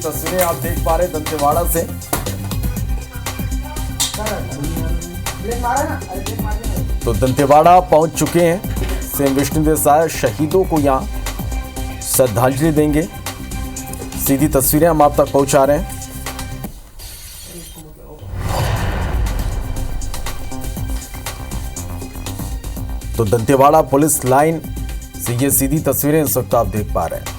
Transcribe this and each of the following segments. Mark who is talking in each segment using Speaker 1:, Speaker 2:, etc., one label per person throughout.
Speaker 1: तस्वीरें आप देख पा रहे हैं दंतेवाड़ा से। तो दंतेवाड़ा पहुंच चुके हैं सीएम विष्णुदेव साय, शहीदों को यहां श्रद्धांजलि देंगे। सीधी तस्वीरें हम आप तक पहुंचा रहे हैं। तो दंतेवाड़ा पुलिस लाइन से ये सीधी तस्वीरें इस वक्त आप देख पा रहे हैं।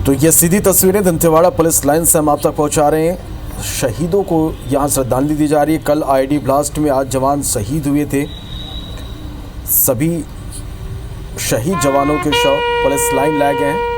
Speaker 1: तो ये सीधी तस्वीरें दंतेवाड़ा पुलिस लाइन से हम आप तक पहुंचा रहे हैं। शहीदों को यहां श्रद्धांजलि दी जा रही है। कल आईडी ब्लास्ट में आज जवान शहीद हुए थे। सभी शहीद जवानों के शव पुलिस लाइन लाए गए हैं।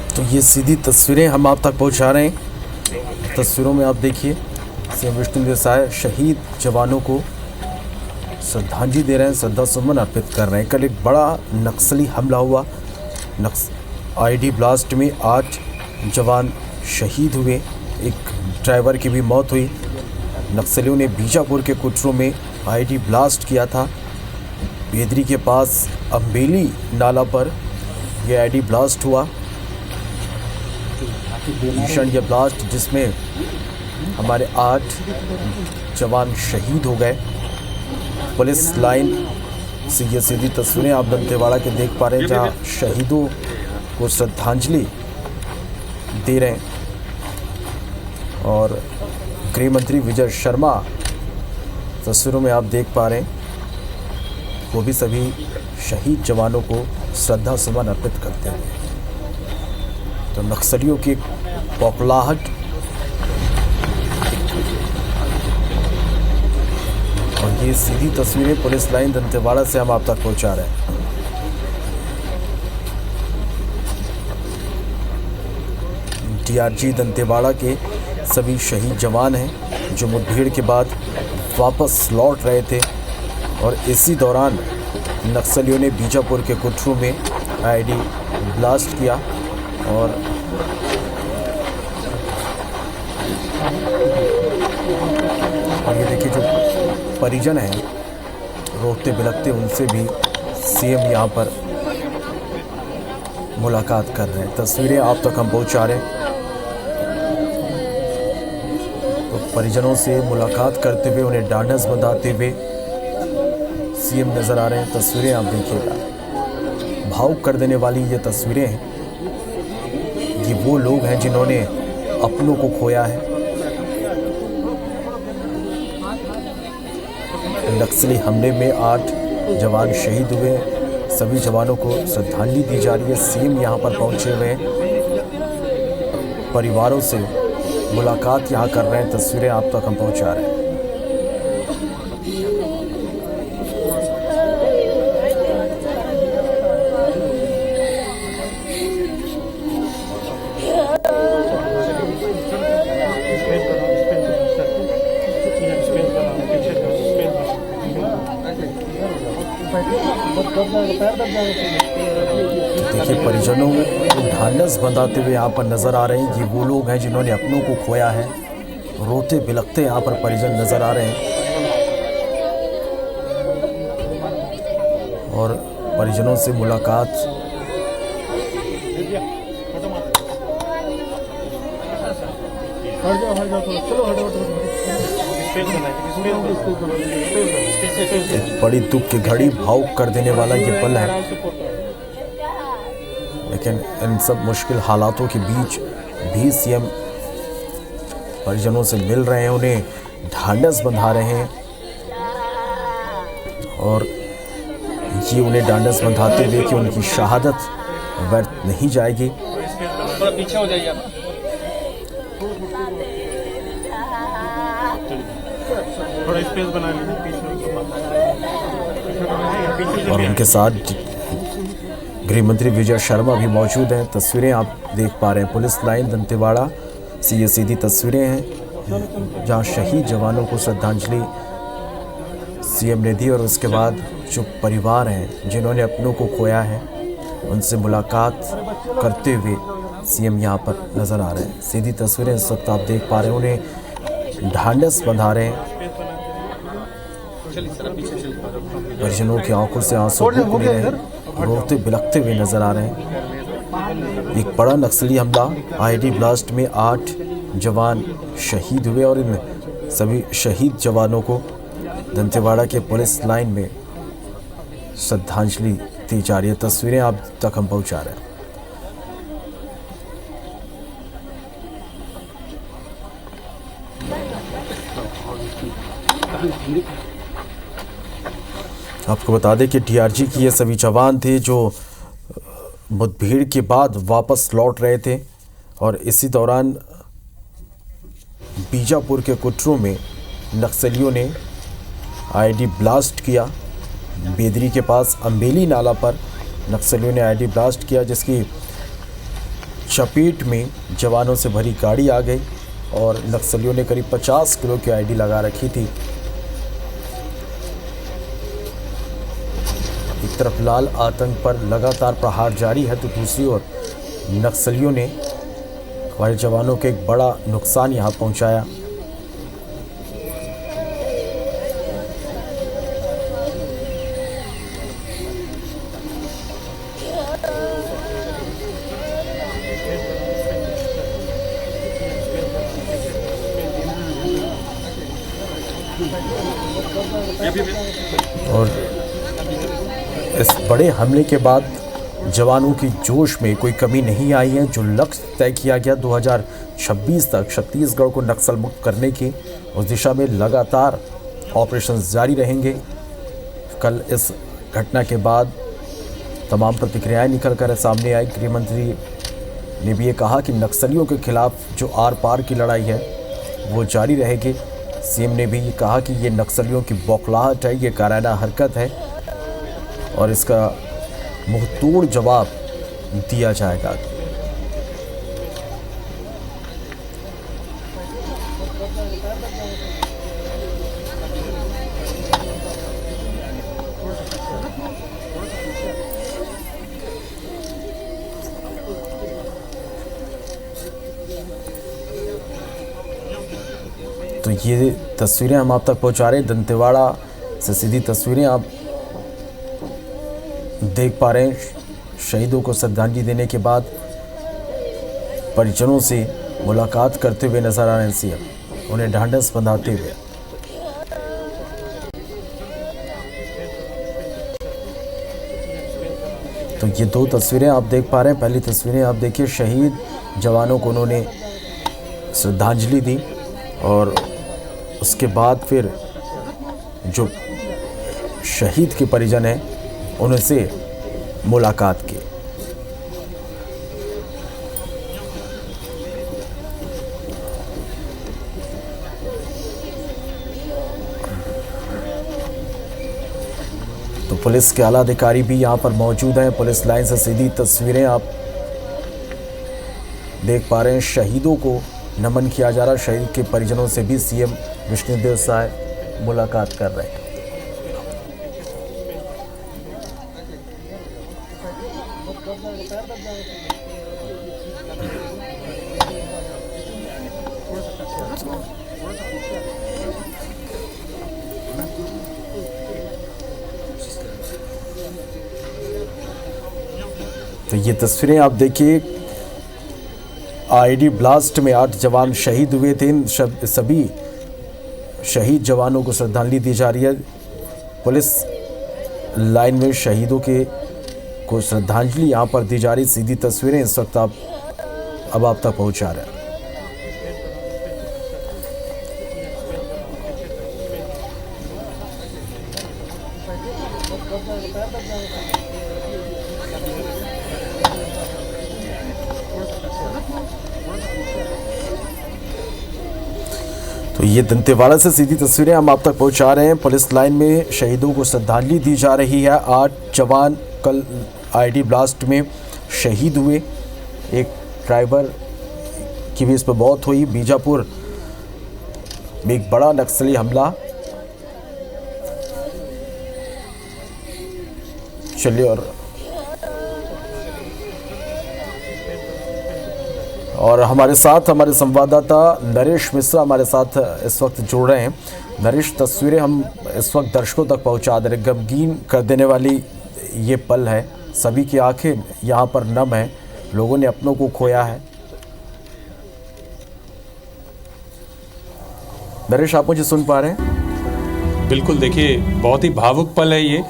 Speaker 1: तो ये सीधी तस्वीरें हम आप तक पहुंचा रहे हैं। तस्वीरों में आप देखिए सीएम विष्णुदेव साय शहीद जवानों को श्रद्धांजलि दे रहे हैं, श्रद्धा सुमन अर्पित कर रहे हैं। कल एक बड़ा नक्सली हमला हुआ, आईडी ब्लास्ट में 8 जवान शहीद हुए, एक ड्राइवर की भी मौत हुई। नक्सलियों ने बीजापुर के कुटरू में आईडी ब्लास्ट किया था। बेदरी के पास अम्बेली नाला पर यह आईडी ब्लास्ट हुआ। भीषण यह ब्लास्ट जिसमें हमारे 8 जवान शहीद हो गए। पुलिस लाइन से ये सीधी तस्वीरें आप दंतेवाड़ा के देख पा रहे हैं, जहां शहीदों को श्रद्धांजलि दे रहे हैं। और गृह मंत्री विजय शर्मा तस्वीरों में आप देख पा रहे हैं, वो भी सभी शहीद जवानों को श्रद्धा सुमन अर्पित करते हैं। तो नक्सलियों की बौखलाहट और ये सीधी तस्वीरें पुलिस लाइन दंतेवाड़ा से हम आप तक पहुंचा रहे हैं। डीआरजी दंतेवाड़ा के सभी शहीद जवान हैं जो मुठभेड़ के बाद वापस लौट रहे थे और इसी दौरान नक्सलियों ने बीजापुर के कुटरू में आईडी ब्लास्ट किया। और ये देखिए जो परिजन हैं रोते बिलखते, उनसे भी सीएम यहाँ पर मुलाकात कर रहे हैं। तस्वीरें आप तक हम पहुँचा रहे हैं। तो परिजनों से मुलाकात करते हुए उन्हें ढांढस बंधाते हुए सीएम नजर आ रहे हैं। तस्वीरें आप देखिएगा। भावुक कर देने वाली ये तस्वीरें हैं। ये वो लोग हैं जिन्होंने अपनों को खोया है। नक्सली हमले में 8 जवान शहीद हुए। सभी जवानों को श्रद्धांजलि दी जा रही है। सीएम यहाँ पर पहुंचे हुए हैं, परिवारों से मुलाकात यहाँ कर रहे हैं। तस्वीरें आप तक हम पहुंचा रहे हैं। देखिए, परिजनों को ढांढस बंधाते हुए यहाँ पर नजर आ रहे हैं। ये वो लोग हैं जिन्होंने अपनों को खोया है। रोते बिलखते यहाँ पर परिजन नजर आ रहे हैं और परिजनों से मुलाकात एक बड़ी दुख की घड़ी, भावुक कर देने वाला ये पल है। लेकिन इन सब मुश्किल हालातों के बीच भी सीएम परिजनों से मिल रहे हैं, उन्हें ढांढस बंधा रहे हैं और ये उन्हें ढांढस बंधाते हुए कि उनकी शहादत व्यर्थ नहीं जाएगी।
Speaker 2: थोड़ा पीछे हो जाइए, थोड़ा स्पेस बना लीजिए
Speaker 1: और उनके साथ गृह मंत्री विजय शर्मा भी मौजूद हैं। तस्वीरें आप देख पा रहे हैं, पुलिस लाइन दंतेवाड़ा से ये सीधी तस्वीरें हैं जहां शहीद जवानों को श्रद्धांजलि सीएम ने दी और उसके बाद जो परिवार हैं जिन्होंने अपनों को खोया है उनसे मुलाकात करते हुए सीएम यहां पर नज़र आ रहे हैं। सीधी तस्वीरें इस वक्त आप देख पा रहे हैं, उन्हें ढांढस बंधा रहे हैं। परिजनों की आंखों से आंसू रुक नहीं रहे, रोते बिलखते हुए नजर आ रहे हैं। एक बड़ा नक्सली हमला, आईडी ब्लास्ट में 8 जवान शहीद हुए और इन सभी शहीद जवानों को दंतेवाड़ा के पुलिस लाइन में श्रद्धांजलि दी जा रही है। तस्वीरें आप तक हम पहुंचा रहे हैं। आपको बता दें कि टीआरजी की ये सभी जवान थे जो मुठभेड़ के बाद वापस लौट रहे थे और इसी दौरान बीजापुर के कुटरू में नक्सलियों ने आईडी ब्लास्ट किया। बेदरी के पास अंबेली नाला पर नक्सलियों ने आईडी ब्लास्ट किया, जिसकी चपेट में जवानों से भरी गाड़ी आ गई और नक्सलियों ने करीब 50 किलो की आईडी लगा रखी थी। एक तरफ लाल आतंक पर लगातार प्रहार जारी है तो दूसरी ओर नक्सलियों ने हमारे जवानों को एक बड़ा नुकसान यहां पहुंचाया। और इस बड़े हमले के बाद जवानों की जोश में कोई कमी नहीं आई है। जो लक्ष्य तय किया गया 2026 तक छत्तीसगढ़ को नक्सल मुक्त करने की, उस दिशा में लगातार ऑपरेशन जारी रहेंगे। कल इस घटना के बाद तमाम प्रतिक्रियाएं निकल कर सामने आई। गृह मंत्री ने भी ये कहा कि नक्सलियों के खिलाफ जो आर पार की लड़ाई है वो जारी रहेगी। सीएम ने भी ये कहा कि ये नक्सलियों की बौखलाहट है, ये कायराना हरकत है और इसका मुंहतोड़ जवाब दिया जाएगा। तो ये तस्वीरें हम आप तक पहुंचा रहे हैं, दंतेवाड़ा से सीधी तस्वीरें आप देख पा रहे हैं। शहीदों को श्रद्धांजलि देने के बाद परिजनों से मुलाकात करते हुए नजर आ रहे हैं सीएम, उन्हें ढांढस बंधाते हुए। तो ये दो तस्वीरें आप देख पा रहे हैं। पहली तस्वीरें आप देखिए, शहीद जवानों को उन्होंने श्रद्धांजलि दी और उसके बाद फिर जो शहीद के परिजन हैं उनसे मुलाकात की। तो पुलिस के आला अधिकारी भी यहाँ पर मौजूद हैं। पुलिस लाइन से सीधी तस्वीरें आप देख पा रहे हैं। शहीदों को नमन किया जा रहा है। शहीद के परिजनों से भी सीएम विष्णुदेव साय मुलाकात कर रहे हैं। तो ये तस्वीरें आप देखिए, आईडी ब्लास्ट में 8 जवान शहीद हुए थे। इन सभी शहीद जवानों को श्रद्धांजलि दी जा रही है। पुलिस लाइन में शहीदों को श्रद्धांजलि यहाँ पर दी जा रही। सीधी तस्वीरें इस वक्त अब आप तक पहुँचा रहे हैं। तो ये दंतेवाड़ा से सीधी तस्वीरें हम आप तक पहुंचा रहे हैं। पुलिस लाइन में शहीदों को श्रद्धांजलि दी जा रही है। 8 जवान कल आईडी ब्लास्ट में शहीद हुए। एक ड्राइवर की भी इस पर मौत हुई। बीजापुर में एक बड़ा नक्सली हमला। चलिए और हमारे साथ हमारे संवाददाता नरेश मिश्रा हमारे साथ इस वक्त जुड़ रहे हैं। नरेश, तस्वीरें हम इस वक्त दर्शकों तक पहुंचा दे रहे। गमगीन कर देने वाली ये पल है। सभी की आंखें यहाँ पर नम है। लोगों ने अपनों को खोया है। नरेश, आप मुझे सुन पा रहे हैं?
Speaker 3: बिल्कुल, देखिए बहुत ही भावुक पल है ये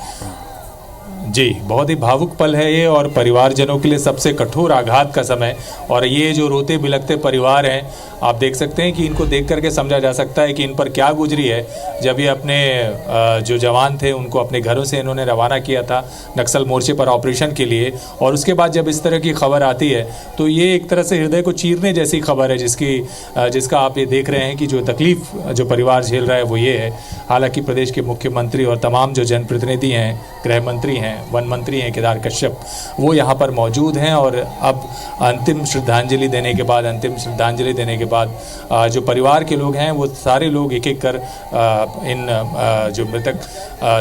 Speaker 3: जी, बहुत ही भावुक पल है ये और परिवारजनों के लिए सबसे कठोर आघात का समय। और ये जो रोते बिलखते परिवार हैं, आप देख सकते हैं कि इनको देख करके समझा जा सकता है कि इन पर क्या गुजरी है जब ये अपने जो जवान थे उनको अपने घरों से इन्होंने रवाना किया था नक्सल मोर्चे पर ऑपरेशन के लिए। और उसके बाद जब इस तरह की खबर आती है तो ये एक तरह से हृदय को चीरने जैसी खबर है, जिसका आप ये देख रहे हैं कि जो तकलीफ जो परिवार झेल रहा है वो ये है। हालांकि प्रदेश के मुख्यमंत्री और तमाम जो जनप्रतिनिधि हैं, गृह मंत्री हैं, वन मंत्री हैं केदार कश्यप, वो यहाँ पर मौजूद हैं। और अब अंतिम श्रद्धांजलि देने के बाद जो परिवार के लोग हैं वो सारे लोग एक एक कर इन जो मृतक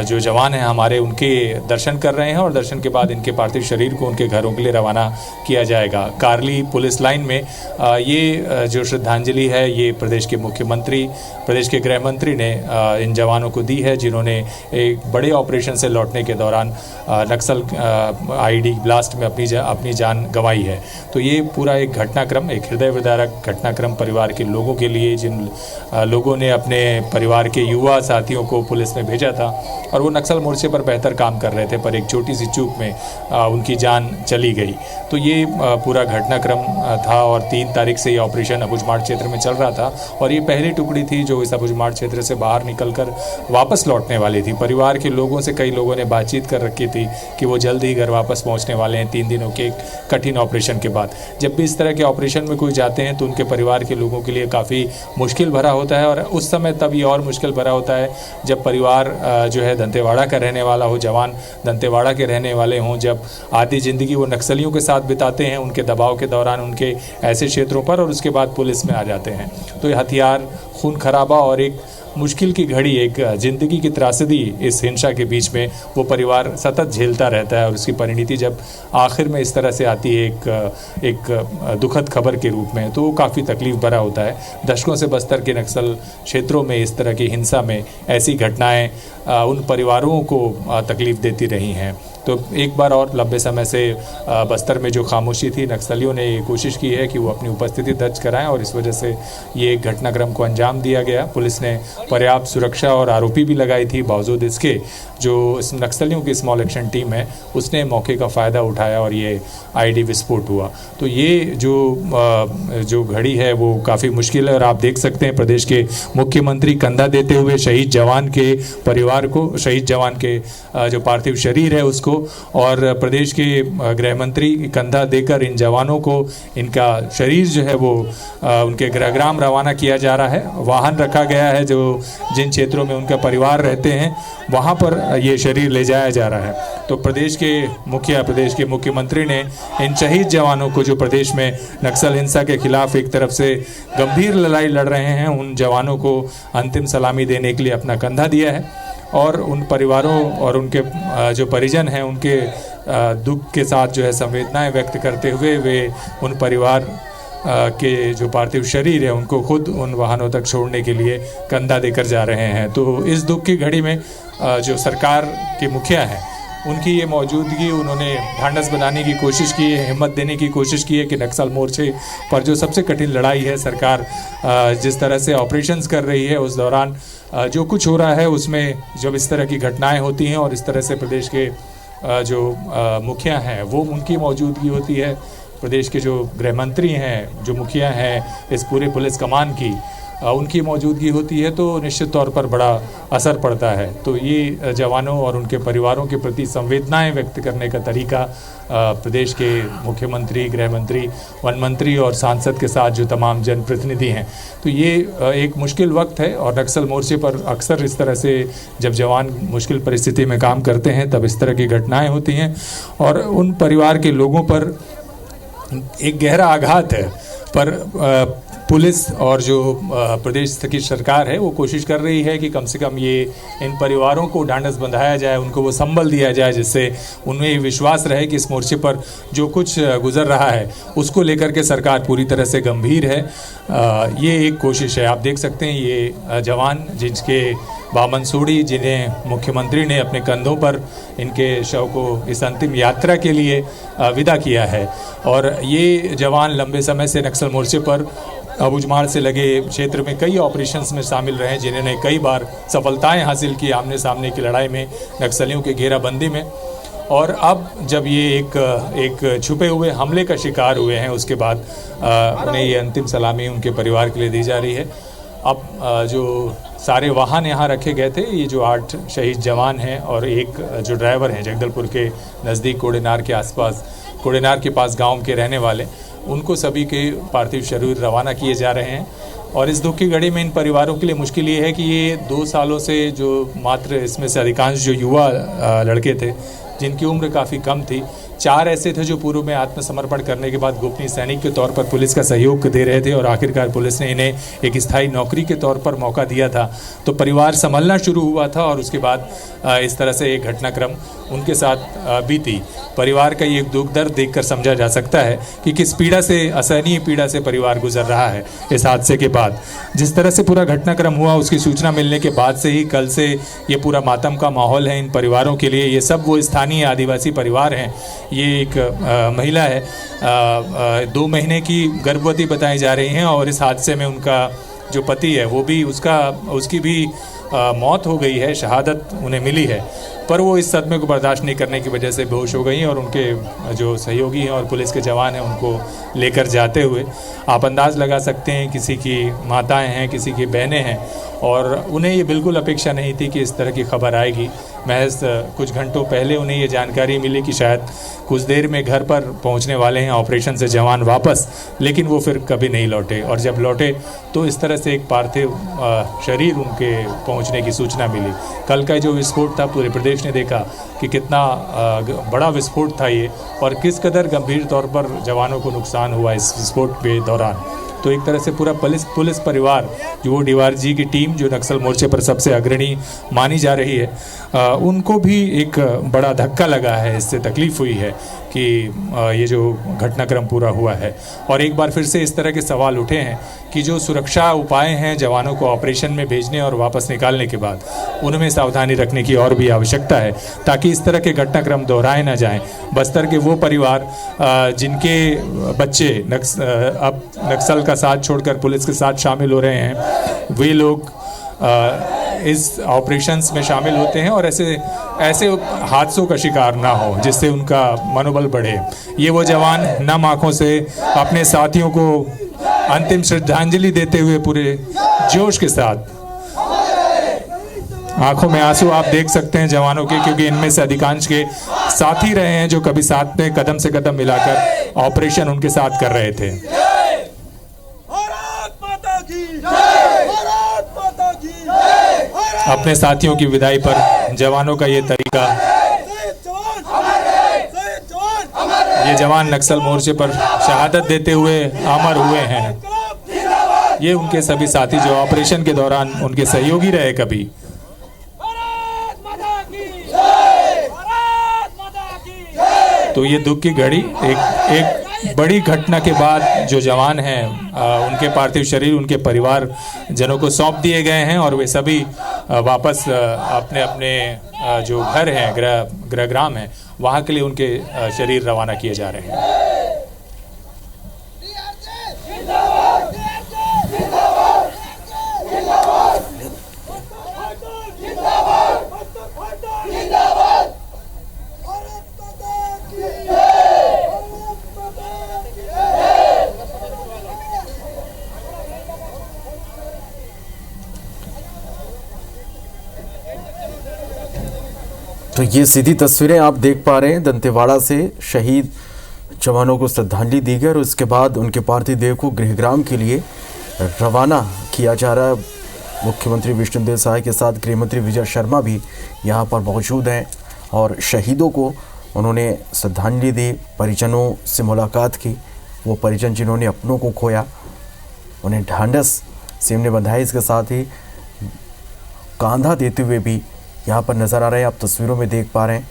Speaker 3: जो जवान हैं हमारे, उनके दर्शन कर रहे हैं। और दर्शन के बाद इनके पार्थिव शरीर को उनके घरों के लिए रवाना किया जाएगा। कार्ली पुलिस लाइन में ये जो श्रद्धांजलि है ये प्रदेश के मुख्यमंत्री, प्रदेश के गृह मंत्री ने इन जवानों को दी है, जिन्होंने एक बड़े ऑपरेशन से लौटने के दौरान नक्सल आईडी ब्लास्ट में अपनी जान गंवाई है। तो ये पूरा एक घटनाक्रम, एक हृदय विदारक घटनाक्रम परिवार के लोगों के लिए, जिन लोगों ने अपने परिवार के युवा साथियों को पुलिस में भेजा था और वो नक्सल मोर्चे पर बेहतर काम कर रहे थे, पर एक छोटी सी चूक में उनकी जान चली गई। तो ये पूरा घटनाक्रम था और 3 तारीख से ये ऑपरेशन अबुझमाड़ क्षेत्र में चल रहा था और ये पहली टुकड़ी थी जो इस अबुझमाड़ क्षेत्र से बाहर निकलकर वापस लौटने वाली थी। परिवार के लोगों से कई लोगों ने बातचीत कर रखी थी कि वो जल्द ही घर वापस पहुंचने वाले हैं 3 दिनों के कठिन ऑपरेशन के बाद। जब भी इस तरह के ऑपरेशन में कोई जाते हैं तो उनके परिवार के लोगों के लिए काफ़ी मुश्किल भरा होता है। और उस समय तब ये और मुश्किल भरा होता है जब परिवार जो है दंतेवाड़ा का रहने वाला हो, जवान दंतेवाड़ा के रहने वाले हों, जब आधी ज़िंदगी वो नक्सलियों के साथ बिताते हैं उनके दबाव के दौरान उनके ऐसे क्षेत्रों पर, और उसके बाद पुलिस में आ जाते हैं। तो ये हथियार, खून खराबा और एक मुश्किल की घड़ी, एक ज़िंदगी की त्रासदी, इस हिंसा के बीच में वो परिवार सतत झेलता रहता है। और उसकी परिणति जब आखिर में इस तरह से आती है एक दुखद खबर के रूप में, तो काफ़ी तकलीफ़ भरा होता है। दशकों से बस्तर के नक्सल क्षेत्रों में इस तरह की हिंसा में ऐसी घटनाएं उन परिवारों को तकलीफ़ देती रही हैं। तो एक बार और लंबे समय से बस्तर में जो खामोशी थी, नक्सलियों ने ये कोशिश की है कि वो अपनी उपस्थिति दर्ज कराएं और इस वजह से ये घटनाक्रम को अंजाम दिया गया। पुलिस ने पर्याप्त सुरक्षा और आरोपी भी लगाई थी। बावजूद इसके जो इस नक्सलियों की स्मॉल एक्शन टीम है उसने मौके का फ़ायदा उठाया और ये आईडी विस्फोट हुआ। तो ये जो घड़ी है वो काफ़ी मुश्किल है और आप देख सकते हैं प्रदेश के मुख्यमंत्री कंधा देते हुए शहीद जवान के परिवार को, शहीद जवान के जो पार्थिव शरीर है उसको, और प्रदेश के गृह मंत्री कंधा देकर इन जवानों को इनका शरीर जो है वो उनके गृहग्राम रवाना किया जा रहा है। वाहन रखा गया है जो जिन क्षेत्रों में उनका परिवार रहते हैं वहाँ पर ये शरीर ले जाया जा रहा है। तो प्रदेश के मुख्यमंत्री ने इन शहीद जवानों को, जो प्रदेश में नक्सल हिंसा के खिलाफ एक तरफ से गंभीर लड़ाई लड़ रहे हैं, उन जवानों को अंतिम सलामी देने के लिए अपना कंधा दिया है और उन परिवारों और उनके जो परिजन हैं उनके दुख के साथ जो है संवेदनाएं व्यक्त करते हुए वे उन परिवार के जो पार्थिव शरीर है उनको खुद उन वाहनों तक छोड़ने के लिए कंधा देकर जा रहे हैं। तो इस दुख की घड़ी में जो सरकार के मुखिया हैं उनकी ये मौजूदगी, उन्होंने ढांढस बनाने की कोशिश की है, हिम्मत देने की कोशिश की है कि नक्सल मोर्चे पर जो सबसे कठिन लड़ाई है, सरकार जिस तरह से ऑपरेशंस कर रही है उस दौरान जो कुछ हो रहा है उसमें जब इस तरह की घटनाएं होती हैं और इस तरह से प्रदेश के जो मुखिया हैं वो उनकी मौजूदगी होती है, प्रदेश के जो गृह मंत्री हैं, जो मुखिया हैं इस पूरे पुलिस कमान की, उनकी मौजूदगी होती है तो निश्चित तौर पर बड़ा असर पड़ता है। तो ये जवानों और उनके परिवारों के प्रति संवेदनाएं व्यक्त करने का तरीका प्रदेश के मुख्यमंत्री, गृह मंत्री, वन मंत्री और सांसद के साथ जो तमाम जनप्रतिनिधि हैं, तो ये एक मुश्किल वक्त है और नक्सल मोर्चे पर अक्सर इस तरह से जब जवान मुश्किल परिस्थिति में काम करते हैं तब इस तरह की घटनाएँ होती हैं और उन परिवार के लोगों पर एक गहरा आघात है। पर पुलिस और जो प्रदेश की सरकार है वो कोशिश कर रही है कि कम से कम ये इन परिवारों को ढांढस बंधाया जाए, उनको वो संबल दिया जाए जिससे उनमें विश्वास रहे कि इस मोर्चे पर जो कुछ गुजर रहा है उसको लेकर के सरकार पूरी तरह से गंभीर है। ये एक कोशिश है। आप देख सकते हैं ये जवान जिनके बामनसूड़ी, जिन्हें मुख्यमंत्री ने अपने कंधों पर इनके शव को इस अंतिम यात्रा के लिए विदा किया है और ये जवान लंबे समय से नक्सल मोर्चे पर अबुझमाड़ से लगे क्षेत्र में कई ऑपरेशंस में शामिल रहे हैं, जिन्होंने कई बार सफलताएं हासिल की आमने सामने की लड़ाई में, नक्सलियों के घेराबंदी में। और अब जब ये एक छुपे हुए हमले का शिकार हुए हैं उसके बाद उन्हें ये अंतिम सलामी उनके परिवार के लिए दी जा रही है। अब जो सारे वाहन यहाँ रखे गए थे, ये जो 8 शहीद जवान हैं और एक जो ड्राइवर हैं जगदलपुर के नज़दीक कोडेनार के आसपास, कोडेनार के पास गांव के रहने वाले, उनको सभी के पार्थिव शरीर रवाना किए जा रहे हैं। और इस दुख की घड़ी में इन परिवारों के लिए मुश्किल ये है कि ये 2 सालों से जो मात्र इसमें से अधिकांश जो युवा लड़के थे जिनकी उम्र काफ़ी कम थी, 4 ऐसे थे जो पूर्व में आत्मसमर्पण करने के बाद गोपनीय सैनिक के तौर पर पुलिस का सहयोग दे रहे थे और आखिरकार पुलिस ने इन्हें एक स्थायी नौकरी के तौर पर मौका दिया था। तो परिवार संभलना शुरू हुआ था और उसके बाद इस तरह से एक घटनाक्रम उनके साथ बीती। परिवार का ये दुख दर्द देखकर समझा जा सकता है कि किस पीड़ा से, असहनीय पीड़ा से परिवार गुजर रहा है इस हादसे के बाद। जिस तरह से पूरा घटनाक्रम हुआ उसकी सूचना मिलने के बाद से ही कल से ये पूरा मातम का माहौल है इन परिवारों के लिए। ये सब वो स्थानीय आदिवासी परिवार हैं। ये एक महिला है, 2 महीने की गर्भवती बताई जा रही हैं और इस हादसे में उनका जो पति है वो भी उसकी भी मौत हो गई है, शहादत उन्हें मिली है, पर वो इस सदमे को बर्दाश्त नहीं करने की वजह से बेहोश हो गई और उनके जो सहयोगी हैं और पुलिस के जवान हैं उनको लेकर जाते हुए आप अंदाज़ लगा सकते हैं किसी की माताएं हैं, किसी की बहनें हैं और उन्हें ये बिल्कुल अपेक्षा नहीं थी कि इस तरह की खबर आएगी। महज कुछ घंटों पहले उन्हें ये जानकारी मिली कि शायद कुछ देर में घर पर पहुंचने वाले हैं ऑपरेशन से जवान वापस, लेकिन वो फिर कभी नहीं लौटे और जब लौटे तो इस तरह से एक पार्थिव शरीर उनके पहुंचने की सूचना मिली। कल का जो विस्फोट था पूरे प्रदेश ने देखा कि कितना बड़ा विस्फोट था ये और किस कदर गंभीर तौर पर जवानों को नुकसान हुआ इस विस्फोट के दौरान। तो एक तरह से पूरा पुलिस परिवार, जो DRG की टीम जो नक्सल मोर्चे पर सबसे अग्रणी मानी जा रही है, उनको भी एक बड़ा धक्का लगा है, इससे तकलीफ़ हुई है कि ये जो घटनाक्रम पूरा हुआ है। और एक बार फिर से इस तरह के सवाल उठे हैं कि जो सुरक्षा उपाय हैं जवानों को ऑपरेशन में भेजने और वापस निकालने के बाद, उनमें सावधानी रखने की और भी आवश्यकता है ताकि इस तरह के घटनाक्रम दोहराए ना जाएं। बस्तर के वो परिवार जिनके बच्चे अब नक्सल का साथ छोड़कर पुलिस के साथ शामिल हो रहे हैं, वे लोग इस ऑपरेशंस में शामिल होते हैं और ऐसे हादसों का शिकार ना हो जिससे उनका मनोबल बढ़े। ये वो जवान नम आँखों से अपने साथियों को अंतिम श्रद्धांजलि देते हुए पूरे जोश के साथ, आंखों में आंसू आप देख सकते हैं जवानों के, क्योंकि इनमें से अधिकांश के साथी रहे हैं जो कभी साथ में कदम से कदम मिलाकर ऑपरेशन उनके साथ कर रहे थे। अपने साथियों की विदाई पर जवानों का ये तरीका, ये जवान नक्सल मोर्चे पर शहादत देते हुए अमर हुए हैं। ये उनके सभी साथी जो ऑपरेशन के दौरान उनके सहयोगी रहे कभी। तो ये दुख की घड़ी एक बड़ी घटना के बाद जो जवान हैं उनके पार्थिव शरीर उनके परिवार जनों को सौंप दिए गए हैं और वे सभी वापस अपने अपने जो घर हैं, गृहग्राम हैं, वहाँ के लिए उनके शरीर रवाना किए जा रहे हैं।
Speaker 1: तो ये सीधी तस्वीरें आप देख पा रहे हैं दंतेवाड़ा से शहीद जवानों को श्रद्धांजलि दी गई और उसके बाद उनके पार्थिव देह को गृहग्राम के लिए रवाना किया जा रहा है। मुख्यमंत्री विष्णुदेव साय के साथ गृहमंत्री विजय शर्मा भी यहाँ पर मौजूद हैं और शहीदों को उन्होंने श्रद्धांजलि दी, परिजनों से मुलाकात की। वो परिजन जिन्होंने अपनों को खोया उन्हें ढांढस से हमने बंधाई, इसके साथ ही कांधा देते हुए भी यहाँ पर नज़र आ रहे हैं। आप तस्वीरों में देख पा रहे हैं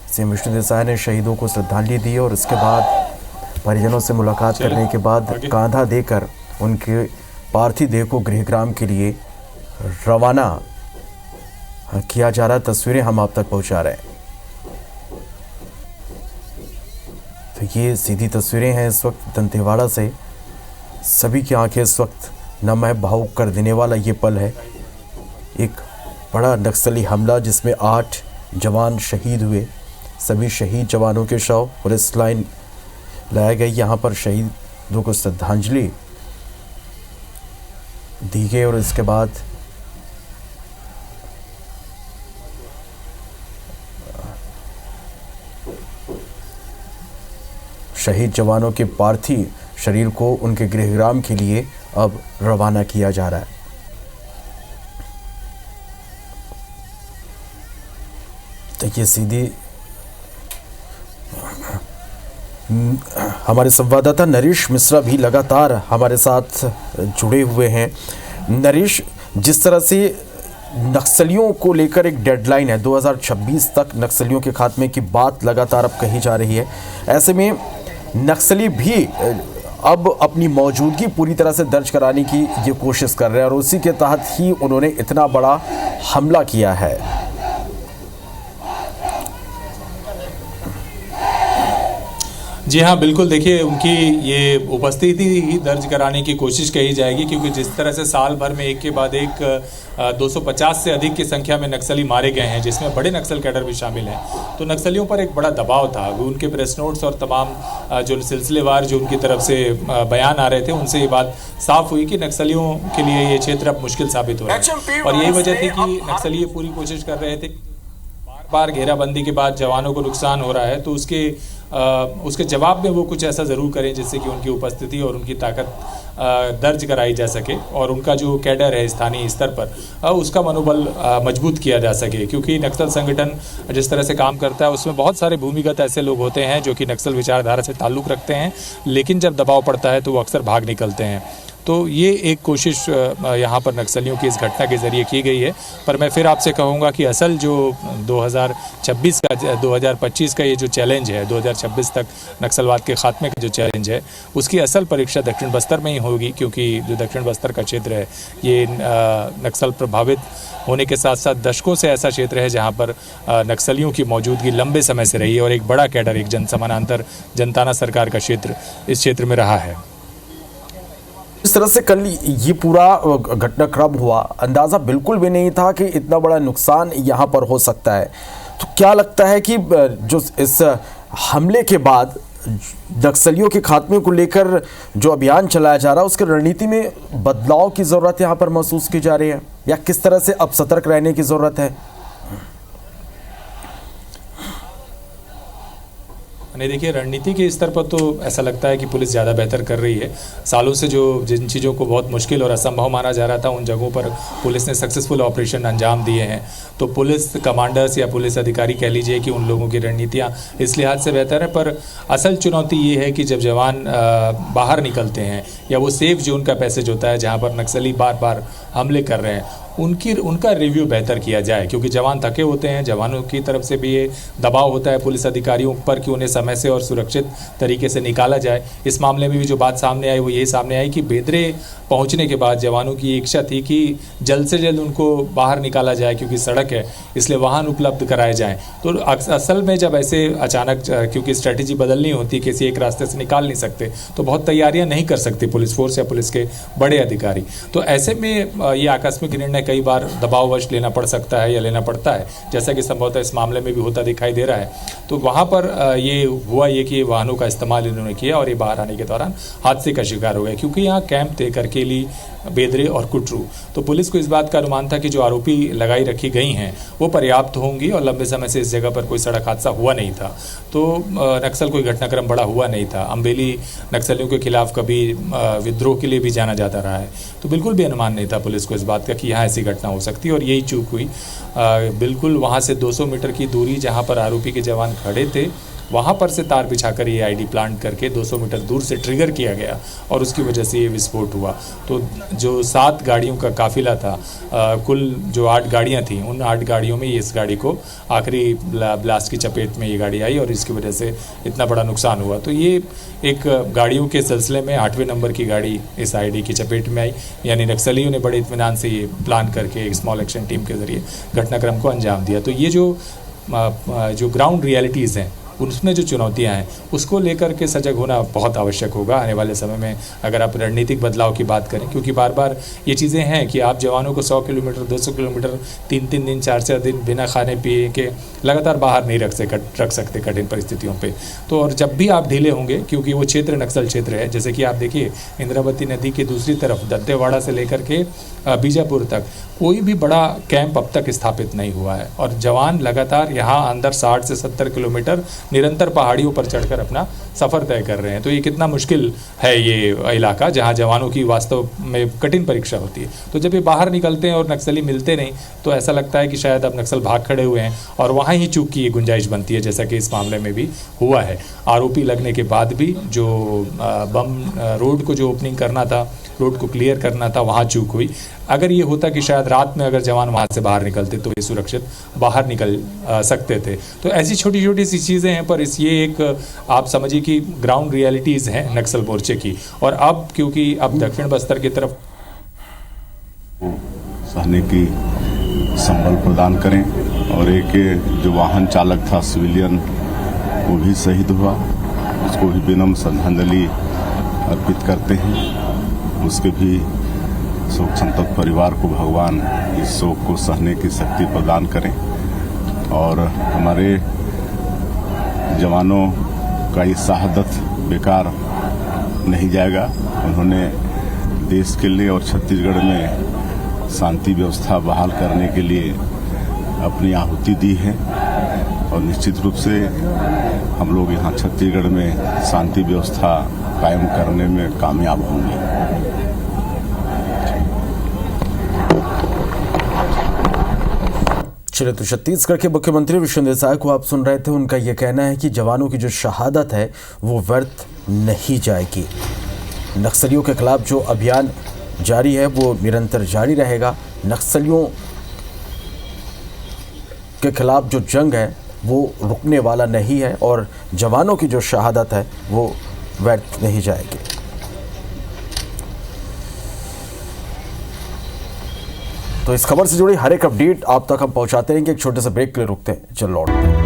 Speaker 1: सीएम विष्णुदेव साय ने शहीदों को श्रद्धांजलि दी और उसके बाद परिजनों से मुलाकात करने के बाद कांधा देकर उनके पार्थिव देह को गृहग्राम के लिए रवाना किया जा रहा है। तस्वीरें हम आप तक पहुँचा रहे हैं। तो ये सीधी तस्वीरें हैं इस वक्त दंतेवाड़ा से। सभी की आंखें इस वक्त नम है, भावुक कर देने वाला ये पल है। एक बड़ा नक्सली हमला जिसमें 8 जवान शहीद हुए। सभी शहीद जवानों के शव पुलिस लाइन लाया गया। यहाँ पर शहीदों को श्रद्धांजलि दी गई और इसके बाद शहीद जवानों के पार्थिव शरीर को उनके गृहग्राम के लिए अब रवाना किया जा रहा है। तो ये सीधी हमारे संवाददाता नरेश मिश्रा भी लगातार हमारे साथ जुड़े हुए हैं। नरेश, जिस तरह से नक्सलियों को लेकर एक डेडलाइन है 2026 तक नक्सलियों के खात्मे की बात लगातार अब कही जा रही है, ऐसे में नक्सली भी अब अपनी मौजूदगी पूरी तरह से दर्ज कराने की ये कोशिश कर रहे हैं और उसी के तहत ही उन्होंने इतना बड़ा हमला किया है।
Speaker 3: जी हाँ, बिल्कुल। देखिए, उनकी ये उपस्थिति ही दर्ज कराने की कोशिश कही जाएगी, क्योंकि जिस तरह से साल भर में एक के बाद एक 250 से अधिक की संख्या में नक्सली मारे गए हैं, जिसमें बड़े नक्सल कैडर भी शामिल हैं, तो नक्सलियों पर एक बड़ा दबाव था। उनके प्रेस नोट्स और तमाम जो सिलसिलेवार जो उनकी तरफ से बयान आ रहे थे, उनसे ये बात साफ हुई कि नक्सलियों के लिए ये क्षेत्र अब मुश्किल साबित हो रहा है। और यही वजह थी कि नक्सली पूरी कोशिश कर रहे थे। बार घेराबंदी के बाद जवानों को नुकसान हो रहा है, तो उसके जवाब में वो कुछ ऐसा ज़रूर करें जिससे कि उनकी उपस्थिति और उनकी ताकत दर्ज कराई जा सके और उनका जो कैडर है स्थानीय स्तर पर उसका मनोबल मजबूत किया जा सके। क्योंकि नक्सल संगठन जिस तरह से काम करता है उसमें बहुत सारे भूमिगत ऐसे लोग होते हैं जो कि नक्सल विचारधारा से ताल्लुक़ रखते हैं, लेकिन जब दबाव पड़ता है तो वो अक्सर भाग निकलते हैं। तो ये एक कोशिश यहाँ पर नक्सलियों की इस घटना के ज़रिए की गई है। पर मैं फिर आपसे कहूँगा कि असल जो 2025 का ये जो चैलेंज है, 2026 तक नक्सलवाद के खात्मे का जो चैलेंज है, उसकी असल परीक्षा दक्षिण बस्तर में ही होगी, क्योंकि जो दक्षिण बस्तर का क्षेत्र है ये नक्सल प्रभावित होने के साथ साथ दशकों से ऐसा क्षेत्र है जहाँ पर नक्सलियों की मौजूदगी लंबे समय से रही है और एक बड़ा कैडर, एक समानांतर जनताना सरकार का क्षेत्र इस क्षेत्र में रहा है।
Speaker 1: इस तरह से कल ये पूरा घटनाक्रम हुआ, अंदाज़ा बिल्कुल भी नहीं था कि इतना बड़ा नुकसान यहाँ पर हो सकता है। तो क्या लगता है कि जो इस हमले के बाद नक्सलियों के खात्मे को लेकर जो अभियान चलाया जा रहा है उसकी रणनीति में बदलाव की ज़रूरत यहाँ पर महसूस की जा रही है, या किस तरह से अब सतर्क रहने की ज़रूरत है?
Speaker 3: नहीं, देखिए, रणनीति के स्तर पर तो ऐसा लगता है कि पुलिस ज़्यादा बेहतर कर रही है। सालों से जो जिन चीज़ों को बहुत मुश्किल और असंभव माना जा रहा था उन जगहों पर पुलिस ने सक्सेसफुल ऑपरेशन अंजाम दिए हैं। तो पुलिस कमांडर्स या पुलिस अधिकारी कह लीजिए कि उन लोगों की रणनीतियाँ इस लिहाज से बेहतर है। पर असल चुनौती ये है कि जब जवान बाहर निकलते हैं या वो सेफ जोन का पैसेज होता है जहाँ पर नक्सली बार बार हमले कर रहे हैं, उनका रिव्यू बेहतर किया जाए, क्योंकि जवान थके होते हैं। जवानों की तरफ से भी ये दबाव होता है पुलिस अधिकारियों पर कि उन्हें समय से और सुरक्षित तरीके से निकाला जाए। इस मामले में भी जो बात सामने आई वो यही सामने आई कि बेदरे पहुंचने के बाद जवानों की इच्छा थी कि जल्द से जल्द उनको बाहर निकाला जाए, क्योंकि सड़क है इसलिए वाहन उपलब्ध कराए जाएँ। तो असल में जब ऐसे अचानक, क्योंकि स्ट्रैटेजी बदलनी होती, किसी एक रास्ते से निकाल नहीं सकते, तो बहुत तैयारियाँ नहीं कर सकती पुलिस फोर्स या पुलिस के बड़े अधिकारी। तो ऐसे में ये आकस्मिक निर्णय कई बार दबाववश लेना पड़ सकता है या लेना पड़ता है, जैसा कि संभवतः इस मामले में भी होता दिखाई दे रहा है। तो वहाँ पर ये हुआ ये कि वाहनों का इस्तेमाल इन्होंने किया और ये बाहर आने के दौरान हादसे का शिकार हो गए, क्योंकि यहाँ कैंप थे करकेली, बेदरे और कुटरू। तो पुलिस को इस बात का अनुमान था कि जो आरोपी लगाई रखी गई हैं वो पर्याप्त होंगी और लंबे समय से इस जगह पर कोई सड़क हादसा हुआ नहीं था। तो नक्सल कोई घटनाक्रम बड़ा हुआ नहीं था। अम्बेली नक्सलियों के खिलाफ कभी विद्रोह के लिए भी जाना जाता रहा है। तो बिल्कुल भी अनुमान नहीं था पुलिस को इस बात का कि यहाँ ऐसी घटना हो सकती है, और यही चूक हुई। बिल्कुल वहाँ से 200 मीटर की दूरी जहाँ पर आरोपी के जवान खड़े थे वहाँ पर से तार बिछाकर ये आईडी प्लांट करके 200 मीटर दूर से ट्रिगर किया गया और उसकी वजह से ये विस्फोट हुआ। तो जो 7 गाड़ियों का काफिला था, कुल जो 8 गाड़ियाँ थीं, उन 8 गाड़ियों में इस गाड़ी को आखिरी ब्लास्ट की चपेट में ये गाड़ी आई और इसकी वजह से इतना बड़ा नुकसान हुआ। तो ये एक गाड़ियों के सिलसिले में 8वें नंबर की गाड़ी इस आईडी की चपेट में आई, यानी नक्सलियों ने बड़े इत्मीनान से ये प्लान करके एक स्मॉल एक्शन टीम के जरिए घटनाक्रम को अंजाम दिया। तो ये जो ग्राउंड रियलिटीज़ हैं उसमें जो चुनौतियां हैं उसको लेकर के सजग होना बहुत आवश्यक होगा आने वाले समय में, अगर आप रणनीतिक बदलाव की बात करें। क्योंकि बार बार ये चीज़ें हैं कि आप जवानों को 100 किलोमीटर 200 किलोमीटर 3-3 दिन 4-4 दिन बिना खाने पिए के लगातार बाहर नहीं रख सकते कठिन परिस्थितियों पे। तो और जब भी आप ढीले होंगे, क्योंकि वो क्षेत्र नक्सल क्षेत्र है, जैसे कि आप देखिए इंद्रावती नदी के दूसरी तरफ दंतेवाड़ा से लेकर के बीजापुर तक कोई भी बड़ा कैंप अब तक स्थापित नहीं हुआ है, और जवान लगातार यहाँ अंदर 60 से 70 किलोमीटर निरंतर पहाड़ियों पर चढ़कर अपना सफ़र तय कर रहे हैं। तो ये कितना मुश्किल है ये इलाका जहाँ जवानों की वास्तव में कठिन परीक्षा होती है। तो जब ये बाहर निकलते हैं और नक्सली मिलते नहीं, तो ऐसा लगता है कि शायद अब नक्सल भाग खड़े हुए हैं और वहाँ ही चूक की गुंजाइश बनती है, जैसा कि इस मामले में भी हुआ है। आरोपी लगने के बाद भी जो बम रोड को जो ओपनिंग करना था, रोड को क्लियर करना था, वहाँ चूक हुई। अगर ये होता कि शायद रात में अगर जवान वहाँ से बाहर निकलते तो ये सुरक्षित बाहर निकल सकते थे। तो ऐसी छोटी छोटी सी चीज़ें हैं, पर ये एक आप समझिए कि ग्राउंड रियलिटीज़ हैं नक्सल मोर्चे की। और अब क्योंकि अब दक्षिण बस्तर की तरफ
Speaker 4: सहने की संबल प्रदान करें, और एक जो वाहन चालक था सिविलियन वो भी शहीद हुआ, उसको भी विनम्र श्रद्धांजलि अर्पित करते हैं। उसके भी शोक संतप्त परिवार को भगवान इस शोक को सहने की शक्ति प्रदान करें, और हमारे जवानों का ये शहादत बेकार नहीं जाएगा। उन्होंने देश के लिए और छत्तीसगढ़ में शांति व्यवस्था बहाल करने के लिए अपनी आहुति दी है, और निश्चित रूप से हम लोग यहाँ छत्तीसगढ़ में शांति व्यवस्था कायम करने में कामयाब होंगे।
Speaker 1: चलिए, तो छत्तीसगढ़ के मुख्यमंत्री विष्णुदेव साय को आप सुन रहे थे। उनका यह कहना है कि जवानों की जो शहादत है वो व्यर्थ नहीं जाएगी। नक्सलियों के खिलाफ जो अभियान जारी है वो निरंतर जारी रहेगा। नक्सलियों के खिलाफ जो जंग है वो रुकने वाला नहीं है, और जवानों की जो शहादत है वो व्यर्थ नहीं जाएगी। तो इस खबर से जुड़ी हर एक अपडेट आप तक हम पहुंचाते रहेंगे। एक छोटे से ब्रेक के लिए रुकते हैं, चलो लौटते हैं।